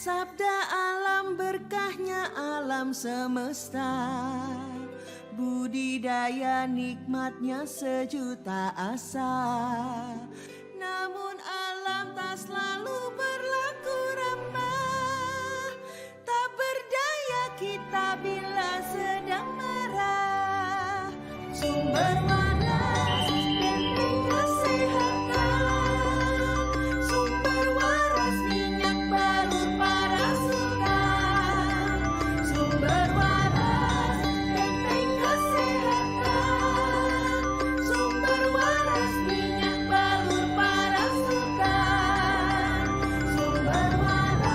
Sabda alam berkahnya alam semesta, budidaya nikmatnya sejuta asa. Namun alam tak selalu berlaku ramah, tak berdaya kita bila sedang marah. Sumber waras penting kesehatan, sumber waras minyak balut para sultan. Sumber waras penting kesehatan, sumber waras minyak balut para sultan. Sumber waras.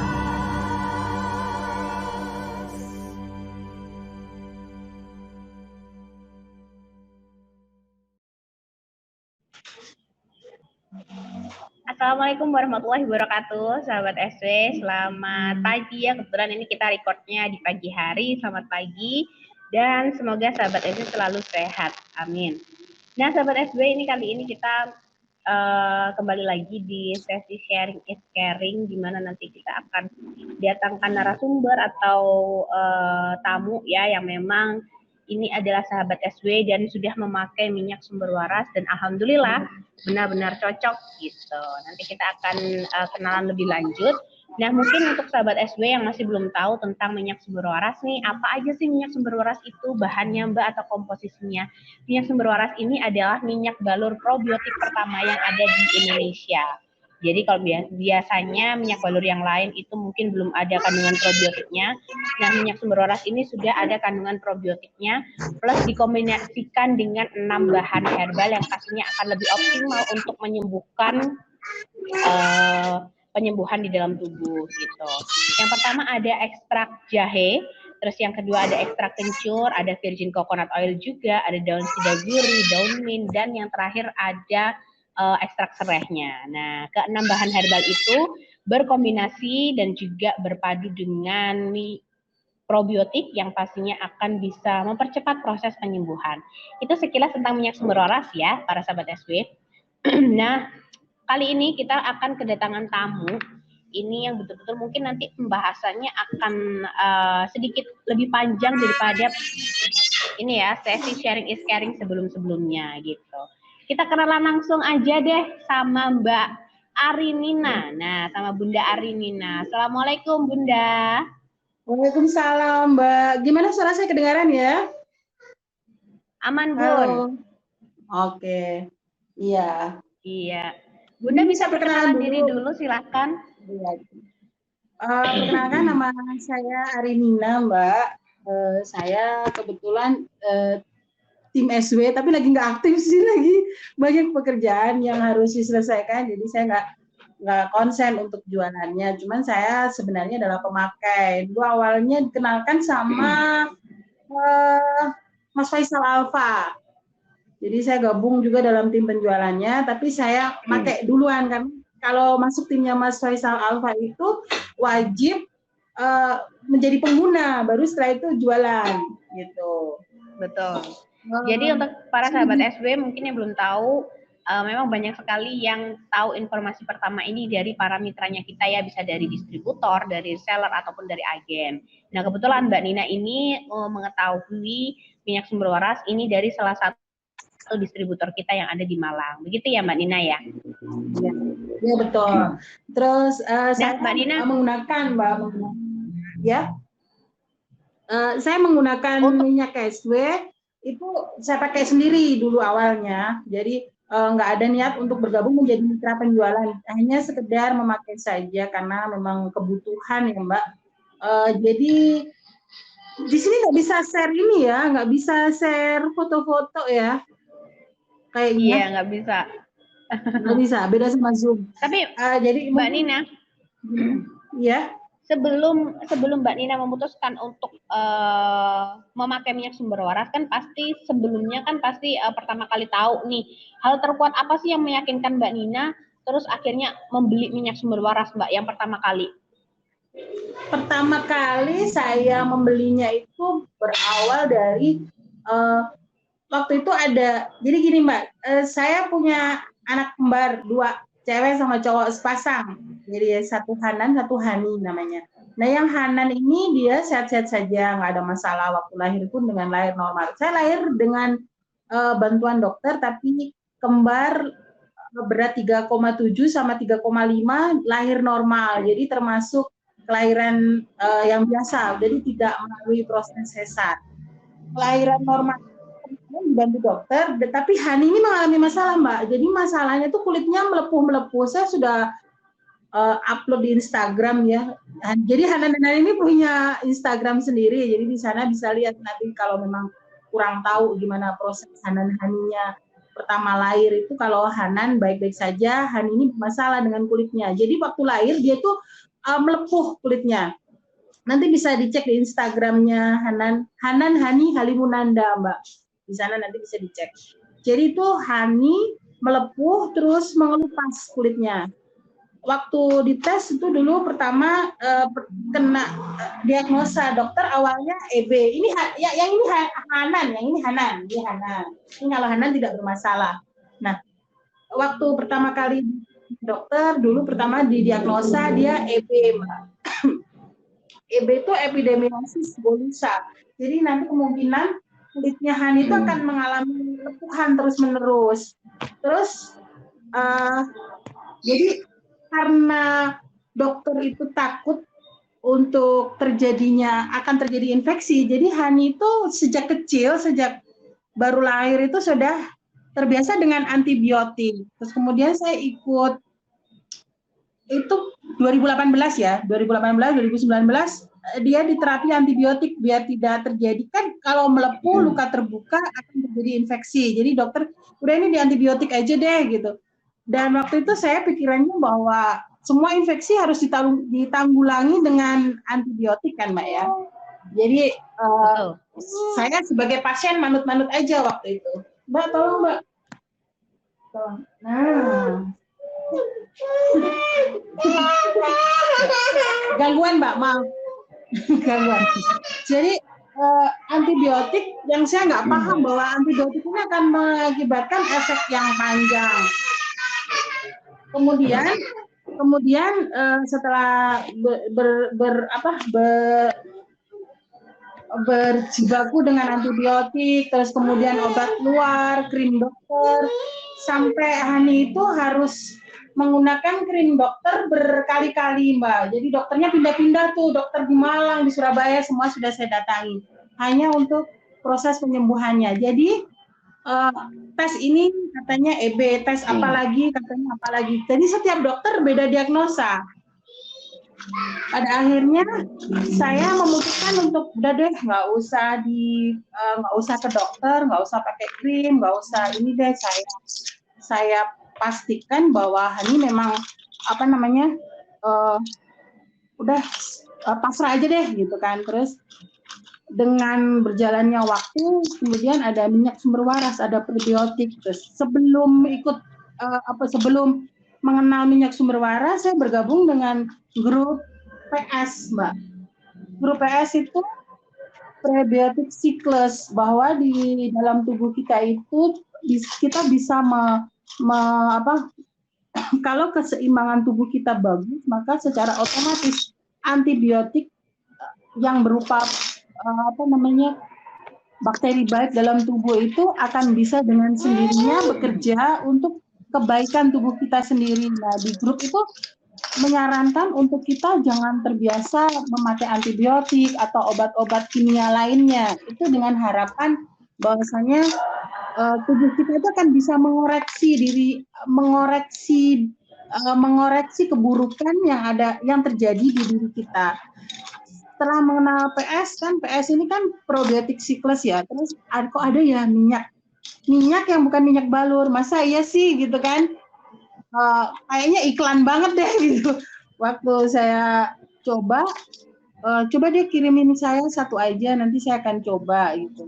Assalamualaikum warahmatullahi wabarakatuh, sahabat SW. Selamat pagi ya, kebetulan ini kita recordnya di pagi hari. Selamat pagi dan semoga sahabat SW selalu sehat. Amin. Nah, sahabat SW, kali ini kita kembali lagi di sesi sharing is caring, di mana nanti kita akan datangkan narasumber atau tamu ya yang memang ini adalah sahabat SW dan sudah memakai minyak sumber waras dan alhamdulillah benar-benar cocok gitu. Nanti kita akan kenalan lebih lanjut. Nah, mungkin untuk sahabat SW yang masih belum tahu tentang minyak sumber waras nih, apa aja sih minyak sumber waras itu, bahannya Mbak atau komposisinya? Minyak sumber waras ini adalah minyak balur probiotik pertama yang ada di Indonesia. Jadi kalau biasanya minyak balur yang lain itu mungkin belum ada kandungan probiotiknya. Nah, minyak sumber waras ini sudah ada kandungan probiotiknya, plus dikombinasikan dengan 6 bahan herbal yang pastinya akan lebih optimal untuk menyembuhkan penyembuhan di dalam tubuh gitu. Yang pertama ada ekstrak jahe, terus yang kedua ada ekstrak kencur, ada virgin coconut oil juga, ada daun sidaguri, daun mint, dan yang terakhir ada ekstrak serehnya. Nah, keenam bahan herbal itu berkombinasi dan juga berpadu dengan probiotik yang pastinya akan bisa mempercepat proses penyembuhan. Itu sekilas tentang minyak sumber waras ya, para sahabat SW. Nah, kali ini kita akan kedatangan tamu. Ini yang betul-betul mungkin nanti pembahasannya akan sedikit lebih panjang daripada ini ya, sesi sharing is caring sebelum-sebelumnya gitu. Kita kenalan langsung aja deh sama Mbak Arinina. Nah, sama Bunda Arinina. Assalamualaikum Bunda. Waalaikumsalam Mbak. Gimana suara saya kedengaran ya? Aman Bun. Halo. Oke. Iya. Iya. Bunda bisa perkenalan diri dulu silahkan. Iya. Perkenalkan nama saya Arinina Mbak. Saya kebetulan tim SW tapi lagi nggak aktif sih, lagi banyak pekerjaan yang harus diselesaikan, jadi saya nggak konsen untuk jualannya. Cuman saya sebenarnya adalah pemakai. Dulu awalnya dikenalkan sama Mas Faisal Alfa. Jadi saya gabung juga dalam tim penjualannya, tapi saya pakai duluan kan. Kalau masuk timnya Mas Faisal Alfa itu wajib menjadi pengguna, baru setelah itu jualan gitu. Betul. Jadi untuk para sahabat SW mungkin yang belum tahu, memang banyak sekali yang tahu informasi pertama ini dari para mitranya kita ya, bisa dari distributor, dari seller, ataupun dari agen. Nah, kebetulan Mbak Nina ini mengetahui minyak sumber waras ini dari salah satu distributor kita yang ada di Malang. Begitu ya Mbak Nina ya? Ya betul. Terus saya Mbak Nina menggunakan saya menggunakan minyak SW itu saya pakai sendiri dulu awalnya. Jadi nggak ada niat untuk bergabung menjadi mitra penjualan, hanya sekedar memakai saja karena memang kebutuhan ya Mbak. Jadi di sini nggak bisa share ini ya, nggak bisa share foto-foto ya. Kayaknya. Iya, nggak bisa. Nggak bisa, beda sama Zoom. Tapi jadi Mbak Nina, ya. Sebelum Mbak Nina memutuskan untuk memakai minyak sumber waras, kan pasti sebelumnya kan pasti pertama kali tahu nih hal terkuat apa sih yang meyakinkan Mbak Nina terus akhirnya membeli minyak sumber waras Mbak yang pertama kali? Pertama kali saya membelinya itu berawal dari waktu itu ada, jadi gini Mbak, saya punya anak kembar 2. cewek sama cowok sepasang. Jadi satu Hanan, satu Hani namanya. Nah, yang Hanan ini dia sehat-sehat saja, nggak ada masalah waktu lahir pun dengan lahir normal. Saya lahir dengan bantuan dokter, tapi kembar berat 3,7 sama 3,5 lahir normal. Jadi termasuk kelahiran yang biasa, jadi tidak melalui proses sesar. Kelahiran normal dibantu dokter, tapi Hani ini mengalami masalah, Mbak. Jadi masalahnya tuh kulitnya melepuh-melepuh. Saya sudah upload di Instagram ya. Jadi Hanan dan Hani ini punya Instagram sendiri. Jadi di sana bisa lihat nanti kalau memang kurang tahu gimana proses Hanan Haninya pertama lahir itu. Kalau Hanan baik-baik saja, Hani ini bermasalah dengan kulitnya. Jadi waktu lahir dia tuh melepuh kulitnya. Nanti bisa dicek di Instagramnya Hanan Hani Halimunanda, Mbak. Di sana nanti bisa dicek. Jadi itu Hani melepuh terus mengelupas kulitnya. Waktu dites itu dulu pertama kena diagnosa dokter awalnya EB. Ini yang ini Hanan, yang ini Hanan, dia Hanan. Ini kalau Hanan tidak bermasalah. Nah, waktu pertama kali dokter dulu pertama didiagnosa dia EB, Mbak. EB itu epidermolysis bullosa. Jadi nanti kemungkinan kulitnya Hani itu akan mengalami lepuhan terus-menerus. Terus jadi karena dokter itu takut untuk akan terjadi infeksi, jadi Hani itu sejak kecil, sejak baru lahir itu sudah terbiasa dengan antibiotik. Terus kemudian saya ikut itu 2018 ya, 2018, 2019 dia diterapi antibiotik biar tidak terjadi, kan kalau melepuh luka terbuka akan terjadi infeksi. Jadi dokter udah ini di antibiotik aja deh gitu. Dan waktu itu saya pikirannya bahwa semua infeksi harus ditanggulangi dengan antibiotik kan, Mbak ya. Jadi saya sebagai pasien manut-manut aja waktu itu. Mbak, tolong Mbak. Tolong. Nah. Gangguan Mbak, maaf. Gangguan. Jadi antibiotik yang saya nggak paham bahwa antibiotik ini akan mengakibatkan efek yang panjang. Kemudian setelah berjibaku dengan antibiotik, terus kemudian obat luar, krim dokter, sampai Hani itu harus menggunakan krim dokter berkali-kali, Mbak. Jadi dokternya pindah-pindah tuh, dokter di Malang, di Surabaya, semua sudah saya datangi. Hanya untuk proses penyembuhannya. Jadi tes ini katanya EB, tes apalagi katanya apalagi. Jadi setiap dokter beda diagnosa. Pada akhirnya saya memutuskan untuk udah deh nggak usah ke dokter, nggak usah pakai krim, nggak usah ini deh, saya pastikan bahwa Hani memang udah pasrah aja deh gitu kan. Terus dengan berjalannya waktu, kemudian ada minyak sumber waras, ada probiotik. Terus sebelum mengenal minyak sumber waras, saya bergabung dengan grup PS, Mbak. Grup PS itu prebiotik siklus, bahwa di dalam tubuh kita itu kita bisa kalau keseimbangan tubuh kita bagus, maka secara otomatis antibiotik yang berupa bakteri baik dalam tubuh itu akan bisa dengan sendirinya bekerja untuk kebaikan tubuh kita sendiri. Nah, di grup itu menyarankan untuk kita jangan terbiasa memakai antibiotik atau obat-obat kimia lainnya. Itu dengan harapan bahwasanya tubuh kita itu akan bisa mengoreksi keburukan yang terjadi di diri kita. Setelah mengenal PS ini kan probiotik siklus ya, terus kok ada ya minyak yang bukan minyak balur, masa iya sih gitu kan, kayaknya iklan banget deh gitu. Waktu saya coba dia kirimin saya satu aja, nanti saya akan coba gitu.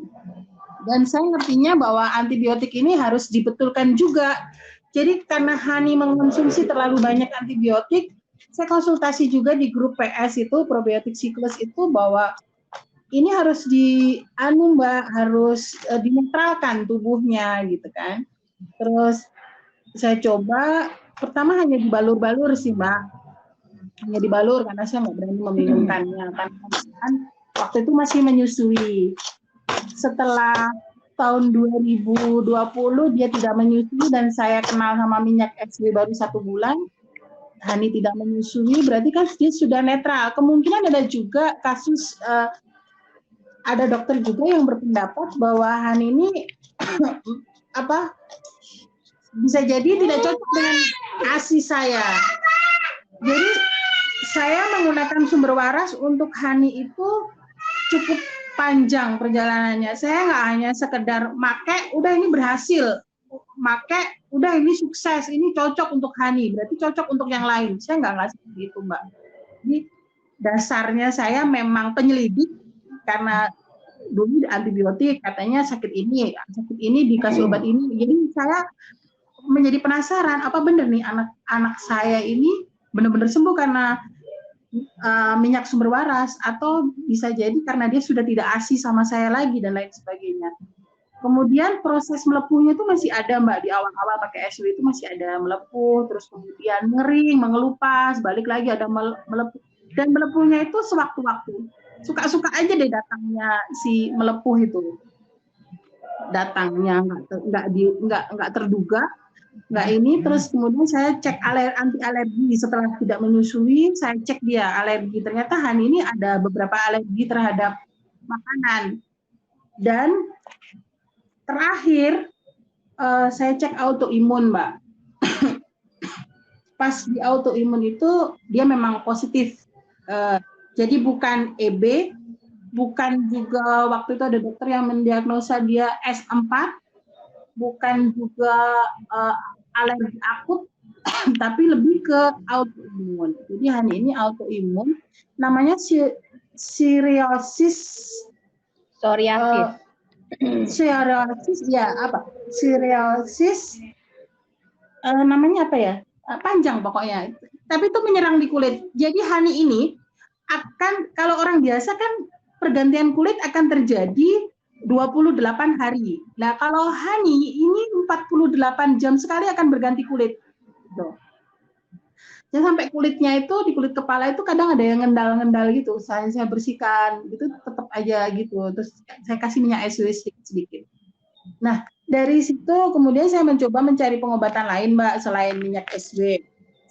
Dan saya ngertinya bahwa antibiotik ini harus dibetulkan juga. Jadi karena Hani mengonsumsi terlalu banyak antibiotik, saya konsultasi juga di grup PS itu, probiotik siklus itu, bahwa ini harus harus dinetralkan tubuhnya gitu kan. Terus saya coba pertama hanya dibalur-balur sih Mbak, hanya dibalur karena saya nggak berani meminumkannya karena kan waktu itu masih menyusui. Setelah tahun 2020 dia tidak menyusui dan saya kenal sama minyak SW baru 1 bulan, Hani tidak menyusui, berarti kan dia sudah netral. Kemungkinan ada juga kasus ada dokter juga yang berpendapat bahwa Hani ini apa bisa jadi tidak cocok dengan ASI saya. Jadi saya menggunakan sumber waras untuk Hani itu cukup panjang perjalanannya. Saya nggak hanya sekedar make, udah ini berhasil, make, udah ini sukses, ini cocok untuk Hani, berarti cocok untuk yang lain. Saya nggak seperti itu Mbak. Jadi dasarnya saya memang penyelidik karena dulu antibiotik katanya sakit ini dikasih obat ini. Jadi saya menjadi penasaran apa benar nih anak saya ini benar-benar sembuh karena minyak sumber waras atau bisa jadi karena dia sudah tidak ASI sama saya lagi dan lain sebagainya. Kemudian proses melepuhnya itu masih ada Mbak, di awal-awal pakai SW itu masih ada melepuh, terus kemudian ngering, mengelupas, balik lagi ada melepuh. Dan melepuhnya itu sewaktu-waktu. Suka-suka aja deh datangnya si melepuh itu. Datangnya nggak terduga, nggak ini, terus kemudian saya cek anti alergi setelah tidak menyusui, saya cek dia alergi, ternyata Hani ini ada beberapa alergi terhadap makanan. Dan terakhir saya cek autoimun Mbak. Pas di autoimun itu dia memang positif, jadi bukan EB, bukan juga waktu itu ada dokter yang mendiagnosa dia S4, bukan juga alergi akut, tapi lebih ke autoimun. Jadi Hani ini autoimun, namanya psoriasis. Psoriasis, ya apa? Psoriasis, namanya apa ya? Panjang pokoknya. Tapi itu menyerang di kulit. Jadi Hani ini akan, kalau orang biasa kan pergantian kulit akan terjadi 28 hari. Nah, kalau Hani ini 48 jam sekali akan berganti kulit. Gitu. Ya, sampai kulitnya itu, di kulit kepala itu kadang ada yang ngendal-ngendal gitu. Saya bersihkan, gitu tetap aja gitu. Terus saya kasih minyak SW sedikit. Nah, dari situ kemudian saya mencoba mencari pengobatan lain, Mbak, selain minyak SW.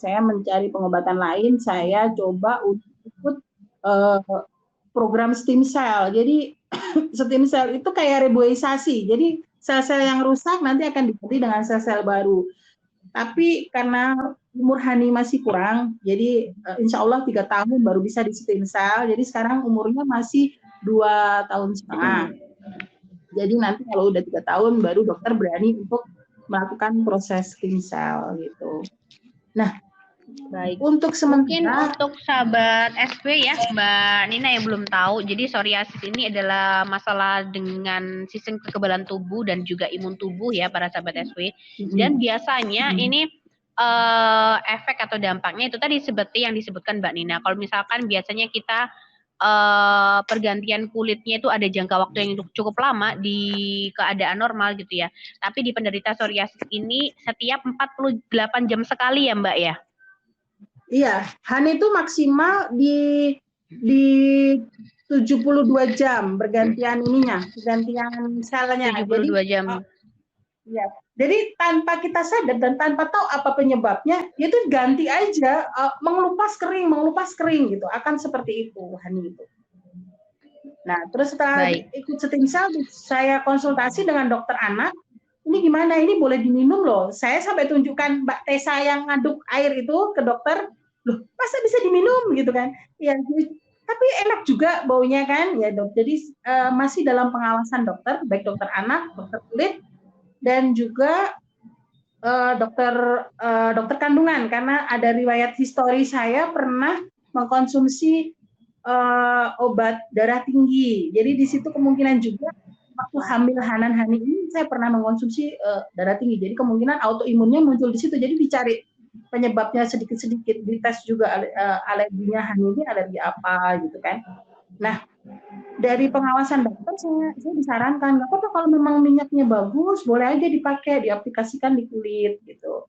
Saya mencari pengobatan lain, saya coba untuk ikut program stem cell. Jadi stem cell itu kayak reboisasi. Jadi sel-sel yang rusak nanti akan diganti dengan sel-sel baru. Tapi karena umur Hani masih kurang, jadi insya Allah 3 tahun baru bisa di stem cell. Jadi sekarang umurnya masih 2,5 tahun. Jadi nanti kalau udah 3 tahun baru dokter berani untuk melakukan proses stem cell gitu. Nah, baik. Untuk Mungkin sementara, untuk sahabat SW ya, Mbak Nina yang belum tahu, jadi psoriasis ini adalah masalah dengan sistem kekebalan tubuh dan juga imun tubuh ya para sahabat SW. Dan biasanya ini efek atau dampaknya itu tadi seperti yang disebutkan Mbak Nina. Kalau misalkan biasanya kita pergantian kulitnya itu ada jangka waktu yang cukup lama di keadaan normal gitu ya. Tapi di penderita psoriasis ini setiap 48 jam sekali ya Mbak ya? iya, Hani itu maksimal di 72 jam bergantian ininya, bergantian selnya. 72 jam. Ya, jadi tanpa kita sadar dan tanpa tahu apa penyebabnya, itu ganti aja, mengelupas kering gitu, akan seperti itu Hani itu. Nah, terus setelah ikut stem cell, saya konsultasi dengan dokter anak. Ini gimana? Ini boleh diminum loh. Saya sampai tunjukkan Mbak Tessa yang ngaduk air itu ke dokter. Loh, masa bisa diminum gitu kan? Ya, tapi enak juga baunya kan, ya dok. Jadi masih dalam pengawasan dokter, baik dokter anak, dokter kulit, dan juga dokter kandungan, karena ada riwayat histori saya pernah mengkonsumsi obat darah tinggi. Jadi di situ kemungkinan juga waktu hamil Hanan Hani ini saya pernah mengkonsumsi darah tinggi. Jadi kemungkinan autoimunnya muncul di situ. Jadi dicari penyebabnya sedikit-sedikit, dites juga alerginya Hani ini alergi apa gitu kan. Nah, dari pengawasan dokter saya disarankan nggak apa-apa kalau memang minyaknya bagus, boleh aja dipakai, diaplikasikan di kulit gitu.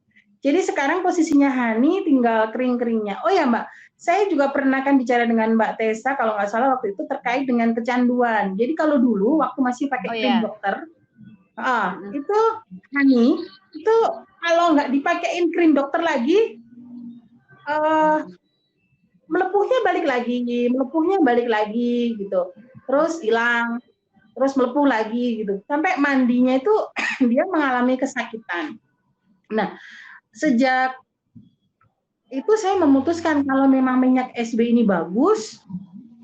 Jadi sekarang posisinya Hani tinggal kering-keringnya. Oh ya Mbak, saya juga pernah kan bicara dengan Mbak Tessa kalau nggak salah waktu itu terkait dengan kecanduan. Jadi kalau dulu waktu masih pakai Oh krim ya. dokter, itu Hani itu kalau nggak dipakein krim dokter lagi, eh, melepuhnya balik lagi gitu. Terus hilang, terus melepuh lagi gitu. Sampai mandinya itu dia mengalami kesakitan. Nah, sejak itu saya memutuskan kalau memang minyak SB ini bagus,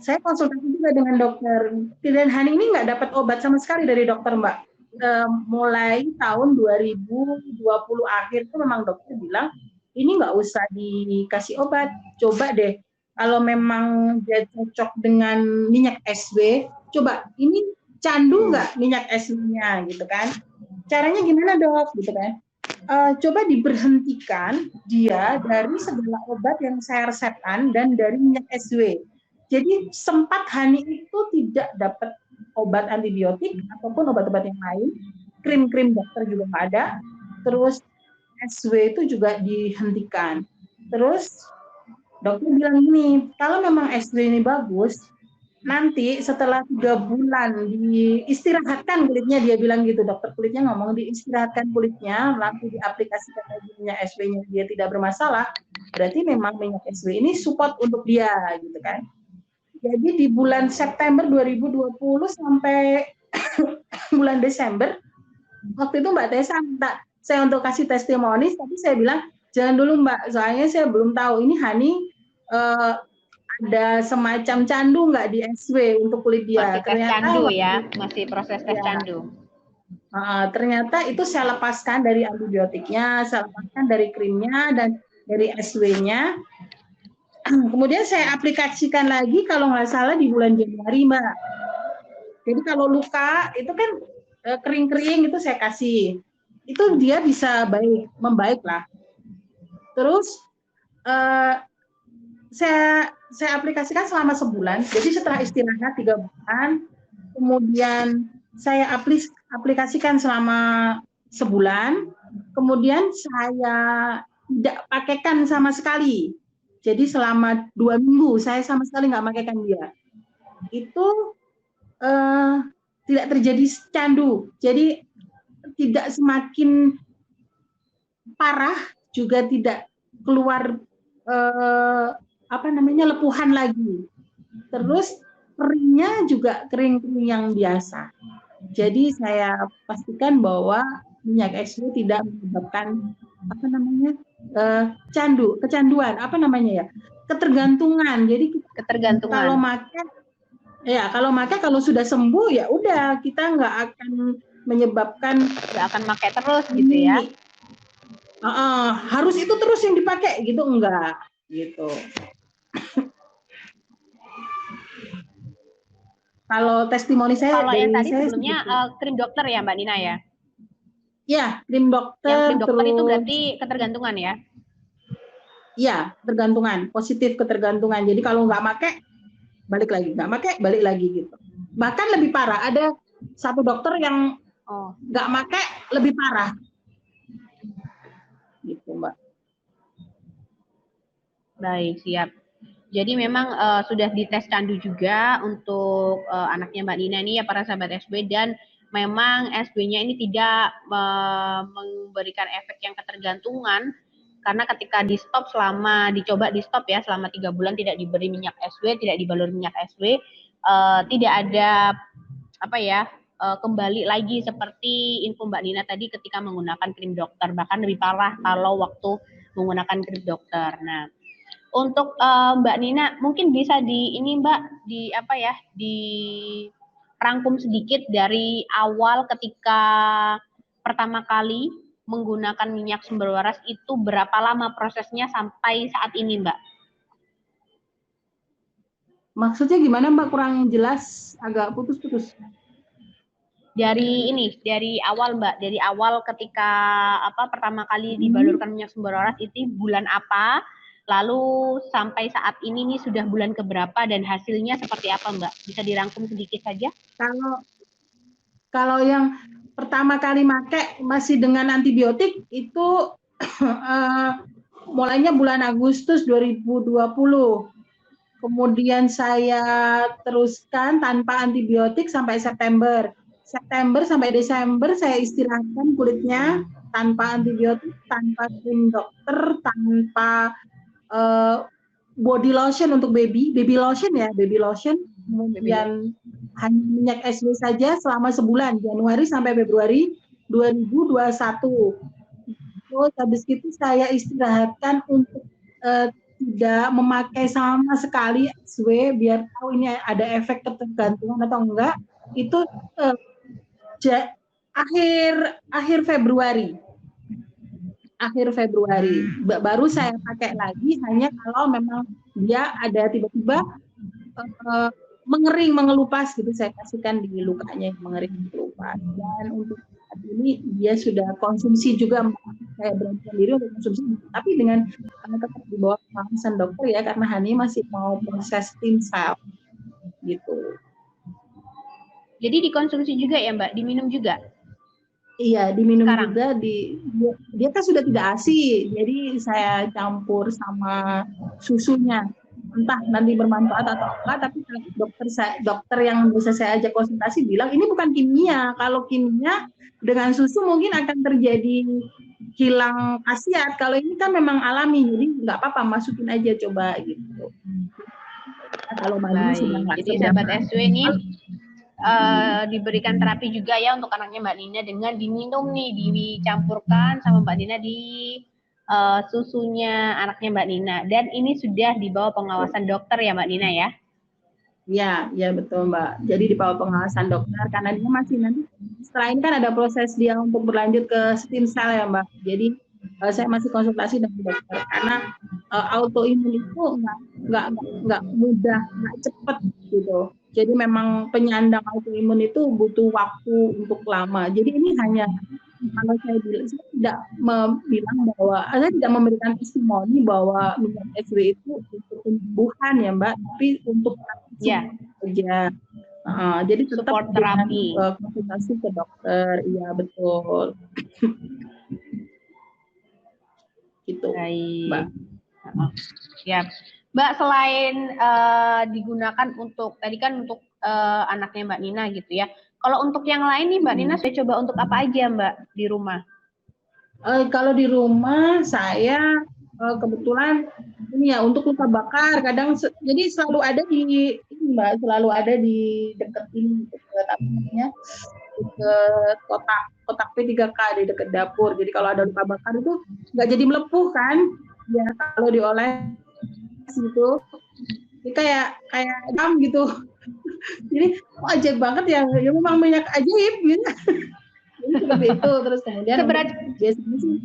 saya konsultasi juga dengan dokter. Dan Hani ini nggak dapat obat sama sekali dari dokter, Mbak. Mulai tahun 2020 akhir itu memang dokter bilang, ini nggak usah dikasih obat, coba deh. Kalau memang dia cocok dengan minyak SB, coba ini candu nggak minyak SB-nya gitu kan. Caranya gimana dok gitu kan. Coba diberhentikan dia dari segala obat yang saya resepkan dan dari minyak SW. Jadi sempat Hani itu tidak dapat obat antibiotik ataupun obat-obat yang lain, krim-krim dokter juga nggak ada, terus SW itu juga dihentikan. Terus dokter bilang gini, kalau memang SW ini bagus, nanti setelah 3 bulan diistirahatkan kulitnya, dia bilang gitu, dokter kulitnya ngomong diistirahatkan kulitnya, lalu diaplikasikan lagi minyak SW-nya dia tidak bermasalah, berarti memang minyak SW ini support untuk dia gitu kan. Jadi di bulan September 2020 sampai bulan Desember, waktu itu Mbak Tessa minta saya untuk kasih testimoni, tapi saya bilang jangan dulu Mbak, soalnya saya belum tahu ini Hani ada semacam candu nggak di SW untuk kulit dia. Masih tes candu ya, masih proses tes ya, candu. Ternyata itu saya lepaskan dari antibiotiknya, saya lepaskan dari krimnya dan dari SW-nya. Kemudian saya aplikasikan lagi kalau nggak salah di bulan Januari, Mbak. Jadi kalau luka itu kan kering-kering itu saya kasih, itu dia bisa membaik lah. Terus saya aplikasikan selama sebulan. Jadi setelah istirahat 3 bulan, kemudian saya aplikasikan selama sebulan, kemudian saya tidak pakaikan sama sekali. Jadi selama 2 minggu saya sama sekali nggak pakaikan dia. Itu tidak terjadi candu. Jadi tidak semakin parah, juga tidak keluar lepuhan lagi. Terus keringnya juga kering-kering yang biasa. Jadi saya pastikan bahwa minyak SW tidak menyebabkan kecanduan, ketergantungan. Jadi ketergantungan. Kalau kalau sudah sembuh ya udah, kita nggak akan menyebabkan, nggak akan pakai terus gitu ya. Harus itu terus yang dipakai gitu, enggak gitu. Kalau testimoni saya, kalau yang tadi sebelumnya krim dokter ya Mbak Nina ya? Ya, krim dokter. Yang krim dokter itu berarti ketergantungan ya? Iya, ketergantungan, positif ketergantungan. Jadi kalau nggak pakai, balik lagi, nggak pakai, balik lagi gitu. Bahkan lebih parah, ada satu dokter yang nggak pakai lebih parah. Gitu, Mbak. Baik, siap. Jadi memang sudah dites candu juga untuk anaknya Mbak Nina ini ya para sahabat SB, dan memang SB-nya ini tidak memberikan efek yang ketergantungan, karena ketika dicoba di stop ya selama 3 bulan tidak diberi minyak SW, tidak dibalur minyak SW, tidak ada kembali lagi seperti info Mbak Nina tadi ketika menggunakan krim dokter, bahkan lebih parah kalau waktu menggunakan krim dokter. Nah, untuk Mbak Nina mungkin bisa dirangkum sedikit dari awal ketika pertama kali menggunakan minyak sumber waras itu berapa lama prosesnya sampai saat ini, Mbak? Maksudnya gimana, Mbak? Kurang jelas, agak putus-putus. Dari awal, Mbak, dari awal ketika pertama kali dibalurkan minyak sumber waras itu bulan apa? Lalu sampai saat ini nih sudah bulan keberapa dan hasilnya seperti apa, Mbak? Bisa dirangkum sedikit saja? Kalau yang pertama kali pakai masih dengan antibiotik itu eh, mulainya bulan Agustus 2020. Kemudian saya teruskan tanpa antibiotik sampai September. September sampai Desember saya istirahatkan kulitnya tanpa antibiotik, tanpa krim dokter, tanpa body lotion untuk baby lotion ya, baby lotion. Kemudian hanya minyak SW saja selama sebulan, Januari sampai Februari 2021. Terus habis itu saya istirahatkan untuk tidak memakai sama sekali SW biar tahu ini ada efek ketergantungan atau enggak. Itu akhir Februari. Baru saya pakai lagi hanya kalau memang dia ada tiba-tiba mengering, mengelupas gitu, saya kasihkan di lukanya yang mengering, mengelupas. Dan untuk saat ini dia sudah konsumsi juga, saya beranikan diri untuk konsumsi, tapi dengan tetap di bawah pengawasan dokter ya, karena Hani masih mau proses stem cell gitu. Jadi dikonsumsi juga ya Mbak, diminum juga? Iya, diminum sekarang juga. Dia kan sudah tidak ASI, jadi saya campur sama susunya. Entah nanti bermanfaat atau enggak, tapi dokter yang bisa saya ajak konsultasi bilang ini bukan kimia. Kalau kimia dengan susu mungkin akan terjadi hilang khasiat. Kalau ini kan memang alami, jadi nggak apa-apa, masukin aja coba gitu. Nah, kalau mandi jadi sahabat SW ini diberikan terapi juga ya untuk anaknya Mbak Nina dengan diminum nih, dicampurkan sama Mbak Nina di susunya anaknya Mbak Nina, dan ini sudah di bawah pengawasan dokter ya Mbak Nina ya? Ya betul Mbak. Jadi di bawah pengawasan dokter karena dia masih nanti setelah ini kan ada proses dia untuk berlanjut ke stem cell ya Mbak. Jadi saya masih konsultasi dengan dokter karena autoimun itu nggak mudah, nggak cepat gitu. Jadi memang penyandang autoimun itu butuh waktu untuk lama. Jadi ini hanya kalau saya tidak memberikan testimoni bahwa minyak SW itu untuk penyembuhan ya Mbak, tapi untuk kerja. Jadi tetap support terapi, konsultasi ke dokter, iya betul. Gitu, Mbak. Ya, Mbak, selain digunakan untuk tadi kan untuk anaknya Mbak Nina gitu ya. Kalau untuk yang lain nih Mbak Nina, saya coba untuk apa aja Mbak di rumah? Kalau di rumah saya kebetulan ini ya untuk luka bakar kadang jadi selalu ada di ini Mbak, selalu ada di dekat ini namanya dekat kotak P3K di dekat dapur. Jadi kalau ada luka bakar itu nggak jadi melepuh kan? Ya kalau dioles gitu, ini kayak jam gitu. Jadi ajaib banget ya memang minyak ajaib gitu. Jadi seperti itu. Terus kemudian biasanya sih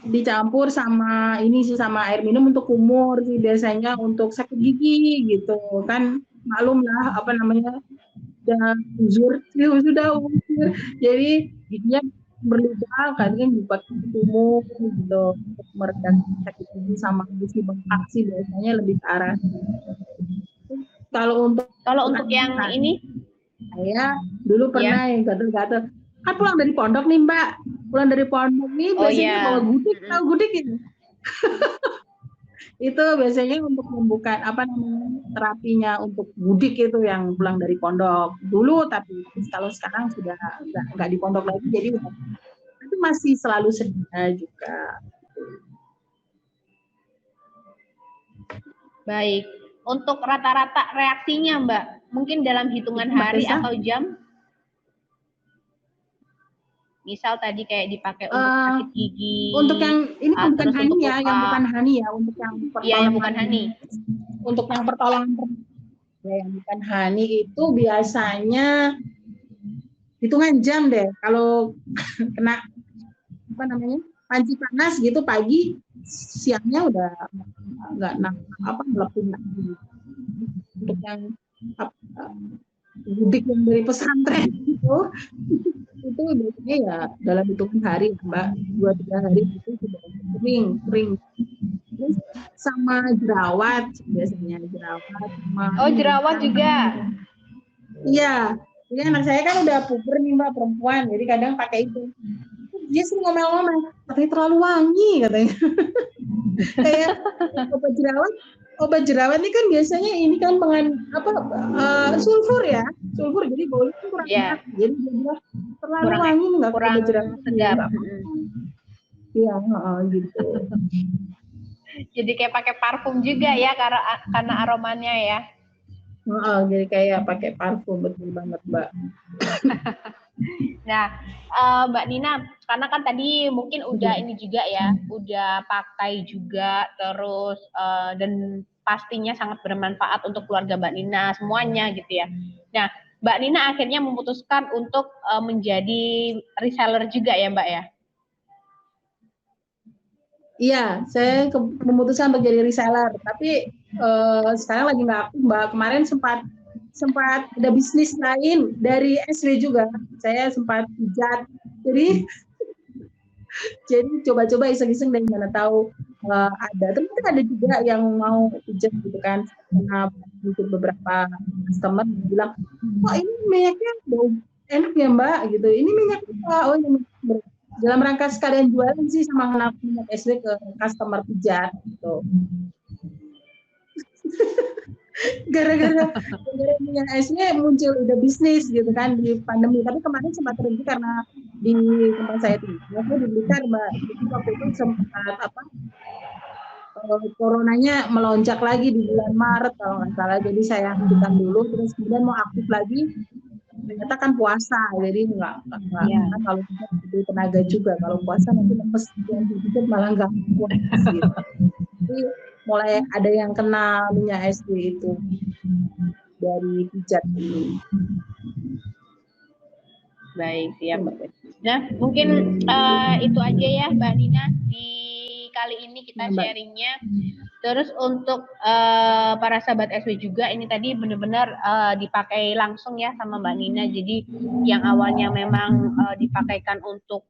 dicampur sama ini sih, sama air minum untuk kumur sih biasanya, untuk sakit gigi gitu kan, maklum lah apa namanya sudah uzur, jadi giginya berlubang kan dibuat kumur gitu untuk meredam sakit gigi sama gusi bengkak sih biasanya lebih ke arah. Kalau untuk yang ini saya dulu pernah yang gatel-gatel kan pulang dari pondok nih Mbak, biasanya bawa gudik, tahu gudik ini. Itu biasanya untuk membuka terapinya untuk gudik itu yang pulang dari pondok dulu, tapi kalau sekarang sudah nggak di pondok lagi, jadi itu masih selalu sedia juga. Baik, untuk rata-rata reaksinya Mbak, mungkin dalam hitungan hari atau jam? Misal tadi kayak dipakai untuk sakit gigi. Untuk yang ini bukan Hani ya, yang bukan Hani ya, untuk yang pertolongan. Iya, yang bukan Hani. Untuk yang pertolongan ya, yang bukan Hani itu biasanya hitungan jam deh. Kalau kena panci panas gitu pagi, siangnya udah nggak melepuh lagi. Untuk yang gudik yang dari pesantren itu biasanya ya dalam hitungan hari Mbak, 2-3 hari itu sudah kering. Terus sama jerawat biasanya, jerawat juga. Iya, jadi anak saya kan udah puber nih Mbak, perempuan, jadi kadang pakai itu dia sering ngomel-ngomel, katanya terlalu wangi katanya. Kayak obat jerawat ini kan biasanya ini kan sulfur ya, sulfur jadi baunya kan kurang Iya. enak. Jadi dia bilang terlalu Kurang wangi nih nggak kurang obat jerawat. sedap. Iya, gitu. Jadi kayak pakai parfum juga ya karena aromanya ya. Jadi kayak pakai parfum, betul banget Mbak. Nah, Mbak Nina, karena kan tadi mungkin udah ini juga ya, udah pakai juga terus dan pastinya sangat bermanfaat untuk keluarga Mbak Nina semuanya gitu ya. Nah, Mbak Nina akhirnya memutuskan untuk menjadi reseller juga ya Mbak ya. Iya, saya memutuskan untuk jadi reseller, tapi sekarang lagi nggak aktif Mbak. Kemarin sempat ada bisnis lain dari SW juga. Saya sempat pijat, jadi coba-coba iseng-iseng dari mana tahu ada. Ternyata ada juga yang mau pijat gitu kan. Karena beberapa customer bilang, oh ini minyaknya bau enak ya Mbak gitu. Ini minyak apa? Oh ini minyak. Dalam rangka sekalian jualan sih sama anak minyak SW ke customer pijat gitu. gara-gara minyak SW muncul ide bisnis gitu kan di pandemi. Tapi kemarin sempat terhenti karena di tempat saya tinggal di Blitar Mbak. Jadi waktu itu sempat coronanya melonjak lagi di bulan Maret kalau nggak salah. Jadi saya hentikan dulu, terus kemudian mau aktif lagi. Ternyata kan puasa, jadi nggak kan kalau kita butuh tenaga juga. Kalau puasa nanti lemes yang dikit malah nggak puas gitu. Jadi mulai ada yang kena minyak SW itu dari pijat ini. Baik, siap. Nah, mungkin itu aja ya Mbak Nina di kali ini kita sharingnya. Terus untuk para sahabat SW juga ini tadi benar-benar dipakai langsung ya sama Mbak Nina. Jadi yang awalnya memang dipakaikan untuk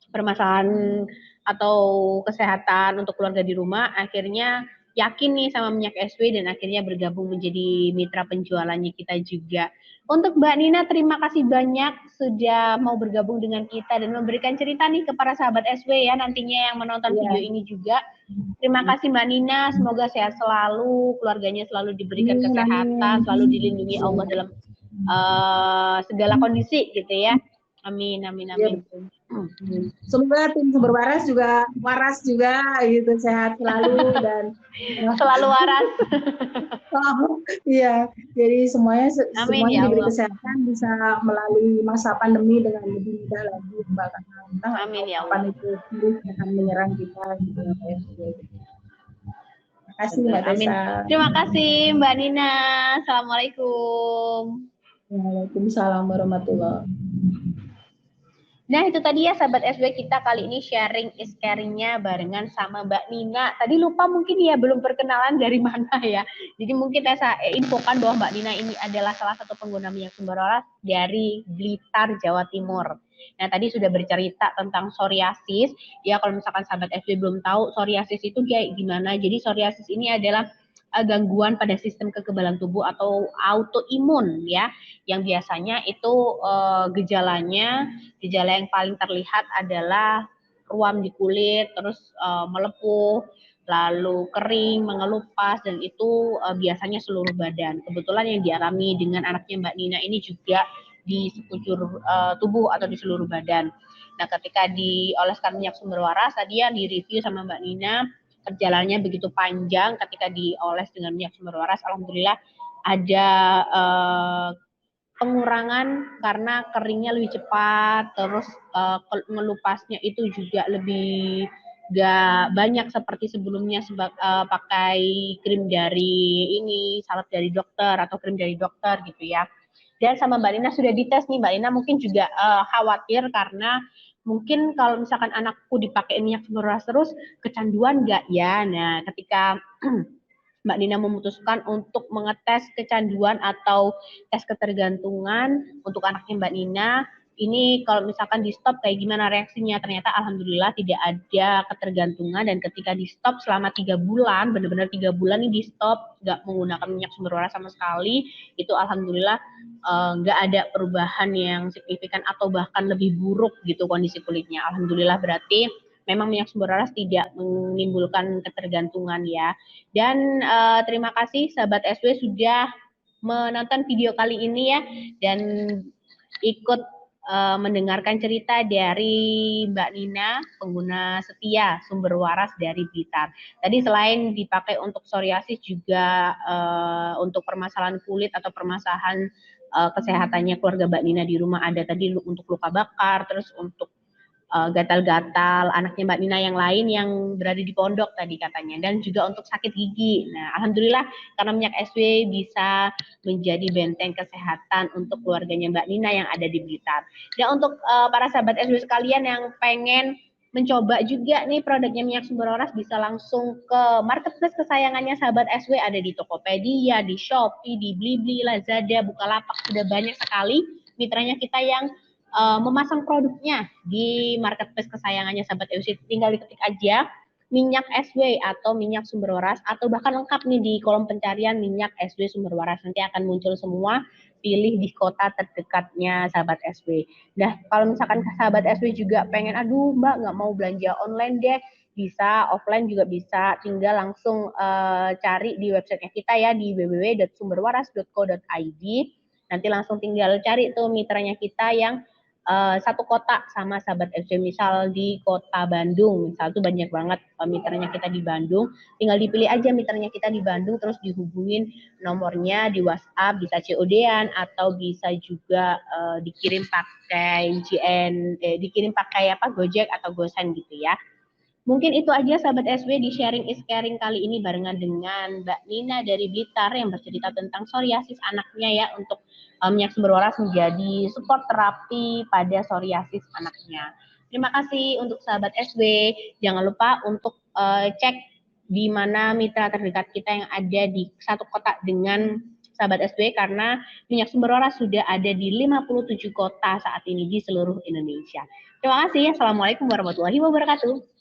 permasalahan atau kesehatan untuk keluarga di rumah, akhirnya yakin nih sama minyak SW dan akhirnya bergabung menjadi mitra penjualannya kita juga. Untuk Mbak Nina, terima kasih banyak sudah mau bergabung dengan kita dan memberikan cerita nih ke para sahabat SW ya nantinya yang menonton video ini juga. Terima kasih Mbak Nina, semoga sehat selalu, keluarganya selalu diberikan kesehatan, selalu dilindungi Allah dalam segala kondisi gitu ya. Amin, amin, amin. Semoga tim Sumber Waras juga gitu, sehat selalu dan selalu waras. Iya, jadi semuanya Ya diberi kesehatan, bisa melalui masa pandemi dengan lebih mudah lagi, Mbak. Karena kita amin ya Allah. Itu akan menyerang kita gitu ya, Pak. Terima kasih Mbak Tessa. Terima kasih Mbak Nina. Assalamualaikum. Waalaikumsalam warahmatullahi. Nah itu tadi ya sahabat SW kita kali ini sharing is caring-nya barengan sama Mbak Nina. Tadi lupa mungkin ya belum perkenalan dari mana ya. Jadi mungkin saya infokan bahwa Mbak Nina ini adalah salah satu pengguna minyak sumber waras dari Blitar, Jawa Timur. Nah tadi sudah bercerita tentang psoriasis. Ya kalau misalkan sahabat SW belum tahu psoriasis itu kayak gimana. Jadi psoriasis ini adalah gangguan pada sistem kekebalan tubuh atau autoimun ya, yang biasanya itu gejala yang paling terlihat adalah ruam di kulit, terus melepuh, lalu kering, mengelupas, dan itu biasanya seluruh badan. Kebetulan yang dialami dengan anaknya Mbak Nina ini juga di sekujur tubuh atau di seluruh badan. Nah, ketika dioleskan minyak sumber waras, tadi yang direview sama Mbak Nina, perjalanannya begitu panjang ketika dioles dengan minyak sumber waras, alhamdulillah ada pengurangan karena keringnya lebih cepat, terus ngelupasnya itu juga lebih gak banyak seperti sebelumnya pakai krim dari salep dari dokter atau krim dari dokter gitu ya. Dan sama Mbak Nina sudah dites nih, Mbak Nina mungkin juga khawatir karena mungkin kalau misalkan anakku dipakai minyak sumber waras terus kecanduan nggak ya? Nah, ketika Mbak Nina memutuskan untuk mengetes kecanduan atau tes ketergantungan untuk anaknya Mbak Nina, ini kalau misalkan di stop kayak gimana reaksinya? Ternyata alhamdulillah tidak ada ketergantungan, dan ketika di stop selama 3 bulan, benar-benar 3 bulan ini di stop, nggak menggunakan minyak sumber waras sama sekali, itu alhamdulillah nggak ada perubahan yang signifikan atau bahkan lebih buruk gitu kondisi kulitnya. Alhamdulillah, berarti memang minyak sumber waras tidak menimbulkan ketergantungan ya. Dan terima kasih sahabat SW sudah menonton video kali ini ya, dan ikut mendengarkan cerita dari Mbak Nina, pengguna setia sumber waras dari Blitar. Tadi selain dipakai untuk psoriasis, juga untuk permasalahan kulit atau permasalahan kesehatannya keluarga Mbak Nina di rumah, ada tadi untuk luka bakar, terus untuk gatal-gatal anaknya Mbak Nina yang lain yang berada di pondok tadi katanya, dan juga untuk sakit gigi. Nah, alhamdulillah karena minyak SW bisa menjadi benteng kesehatan untuk keluarganya Mbak Nina yang ada di Blitar. Dan untuk para sahabat SW sekalian yang pengen mencoba juga nih produknya minyak sumber waras, bisa langsung ke marketplace kesayangannya sahabat SW, ada di Tokopedia, di Shopee, di Blibli, Lazada, Bukalapak, sudah banyak sekali mitranya kita yang memasang produknya di marketplace kesayangannya sahabat SW. Tinggal diketik aja minyak SW atau minyak sumber waras, atau bahkan lengkap nih di kolom pencarian minyak SW sumber waras, nanti akan muncul semua. Pilih di kota terdekatnya sahabat SW. Nah, kalau misalkan sahabat SW juga pengen, aduh Mbak nggak mau belanja online deh, bisa offline juga bisa, tinggal langsung cari di websitenya kita ya, di www.sumberwaras.co.id. Nanti langsung tinggal cari tuh mitranya kita yang satu kota sama sahabat SW. Misal di kota Bandung, misal tuh banyak banget mitranya kita di Bandung, tinggal dipilih aja mitranya kita di Bandung, terus dihubungin nomornya di WhatsApp, bisa COD-an atau bisa juga dikirim pakai dikirim pakai Gojek atau GoSend gitu ya. Mungkin itu aja sahabat SW di sharing is caring kali ini barengan dengan Mbak Nina dari Blitar yang bercerita tentang psoriasis anaknya ya, untuk minyak sumber waras menjadi support terapi pada psoriasis anaknya. Terima kasih untuk sahabat SW. Jangan lupa untuk cek di mana mitra terdekat kita yang ada di satu kota dengan sahabat SW, karena minyak sumber waras sudah ada di 57 kota saat ini di seluruh Indonesia. Terima kasih. Assalamualaikum warahmatullahi wabarakatuh.